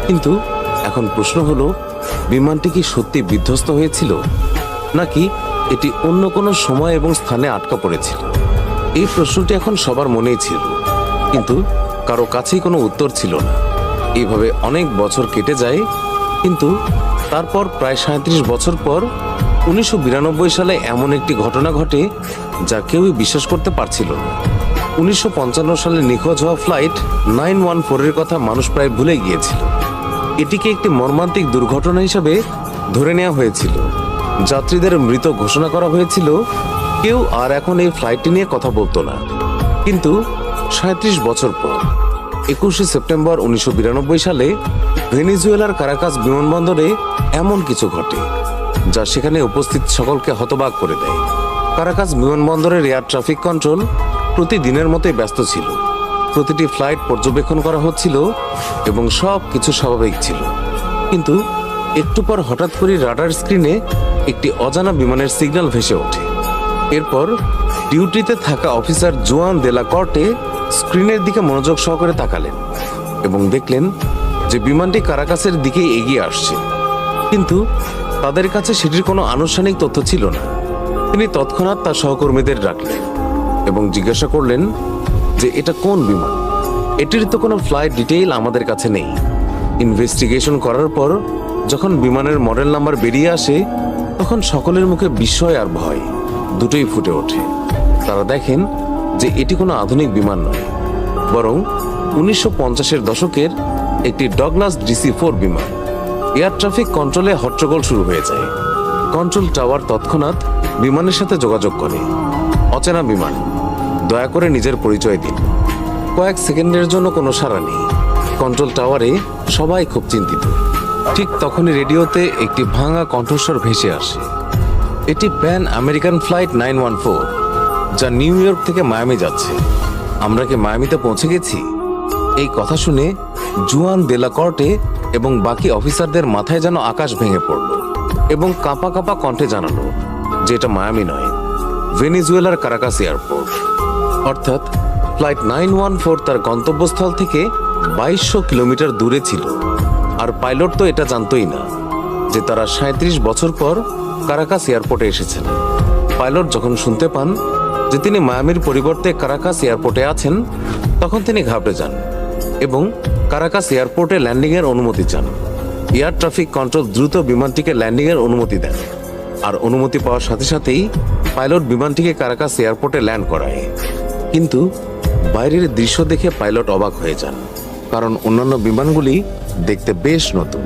কিন্তু এখন প্রশ্ন হলো, বিমানটি কি সত্যি বিধ্বস্ত হয়েছিল, নাকি এটি অন্য কোনো সময় এবং স্থানে আটকা পড়েছিল? এই প্রশ্নটি এখন সবার মনেই ছিল, কিন্তু কারো কাছেই কোনো উত্তর ছিল না। এইভাবে অনেক বছর কেটে যায়, কিন্তু তারপর প্রায় 37 বছর পর 1992 সালে এমন একটি ঘটনা ঘটে যা কেউই বিশ্বাস করতে পারছিল না। 1955 সালে নিখোঁজ হওয়া ফ্লাইট 914 এর কথা মানুষ প্রায় ভুলে গিয়েছিল। এটিকে একটি মর্মান্তিক দুর্ঘটনা হিসেবে ধরে নেওয়া হয়েছিল। যাত্রীদের মৃত ঘোষণা করা হয়েছিল। কেউ আর এখন এই ফ্লাইটটি নিয়ে কথা বলতো না। কিন্তু 37 বছর পর 21শে সেপ্টেম্বর 1992 সালে ভেনেজুয়েলার কারাকাস বিমানবন্দরে এমন কিছু ঘটে যা সেখানে উপস্থিত সকলকে হতবাক করে দেয়। কারাকাস বিমানবন্দরের এয়ার ট্রাফিক কন্ট্রোল প্রতিদিনের মতোই ব্যস্ত ছিল। প্রতিটি ফ্লাইট পর্যবেক্ষণ করা হচ্ছিল এবং সব কিছু স্বাভাবিক ছিল। কিন্তু একটু পর হঠাৎ করে রাডার স্ক্রিনে একটি অজানা বিমানের সিগন্যাল ভেসে ওঠে। এরপর ডিউটিতে থাকা অফিসার জুয়ান দেলা কর্টে স্ক্রিনের দিকে মনোযোগ সহকারে তাকালেন এবং দেখলেন যে বিমানটি কারাকাসের দিকে এগিয়ে আসছে। কিন্তু তাদের কাছে সেটির কোনো আনুষ্ঠানিক তথ্য ছিল না। তিনি তৎক্ষণাৎ তার সহকর্মীদের ডাকলেন এবং জিজ্ঞাসা করলেন যে এটা কোন বিমান, এটির তো কোনো ফ্লাইট ডিটেইল আমাদের কাছে নেই। ইনভেস্টিগেশন করার পর যখন বিমানের মডেল নাম্বার বেরিয়ে আসে, তখন সকলের মুখে বিস্ময় আর ভয় দুটোই ফুটে ওঠে। তারা দেখেন যে এটি কোনো আধুনিক বিমান নয়, বরং 1950-এর দশকের একটি ডগলাস DC-4 বিমান। এয়ার ট্রাফিক কন্ট্রোলে হট্টগোল শুরু হয়ে যায়। কন্ট্রোল টাওয়ার তৎক্ষণাৎ বিমানের সাথে যোগাযোগ করে। অচেনা বিমান, দয়া করে নিজের পরিচয় দিন। কয়েক সেকেন্ডের জন্য কোনো সাড়া নেই। কন্ট্রোল টাওয়ারে সবাই খুব চিন্তিত। ঠিক তখনই রেডিওতে একটি ভাঙা কণ্ঠস্বর ভেসে আসে। এটি প্যান আমেরিকান ফ্লাইট 914, যা নিউ ইয়র্ক থেকে মায়ামি যাচ্ছে। আমরা কি মায়ামিতে পৌঁছে গেছি? এই কথা শুনে জুয়ান দেলা কর্টে এবং বাকি অফিসারদের মাথায় যেন আকাশ ভেঙে পড়ল এবং কাঁপা কাঁপা কণ্ঠে জানালো যে এটা মায়ামি নয়, ভেনেজুয়েলার কারাকাস এয়ারপোর্ট। অর্থাৎ ফ্লাইট 914 তার গন্তব্যস্থল থেকে 2200 কিলোমিটার দূরে ছিল। আর পাইলট তো এটা জানতোই না যে তারা 37 বছর পর কারাকাস এয়ারপোর্টে এসেছেন। পাইলট যখন শুনতে পান যে তিনি মায়ামির পরিবর্তে কারাকাস এয়ারপোর্টে আছেন, তখন তিনি ঘাবড়ে যান এবং কারাকাস এয়ারপোর্টে ল্যান্ডিংয়ের অনুমতি চান। এয়ার ট্রাফিক কন্ট্রোল দ্রুত বিমানটিকে ল্যান্ডিংয়ের অনুমতি দেন, আর অনুমতি পাওয়ার সাথে সাথেই পাইলট বিমানটিকে কারাকাস এয়ারপোর্টে ল্যান্ড করায়। কিন্তু বাইরের দৃশ্য দেখে পাইলট অবাক হয়ে যান, কারণ অন্যান্য বিমানগুলি দেখতে বেশ নতুন।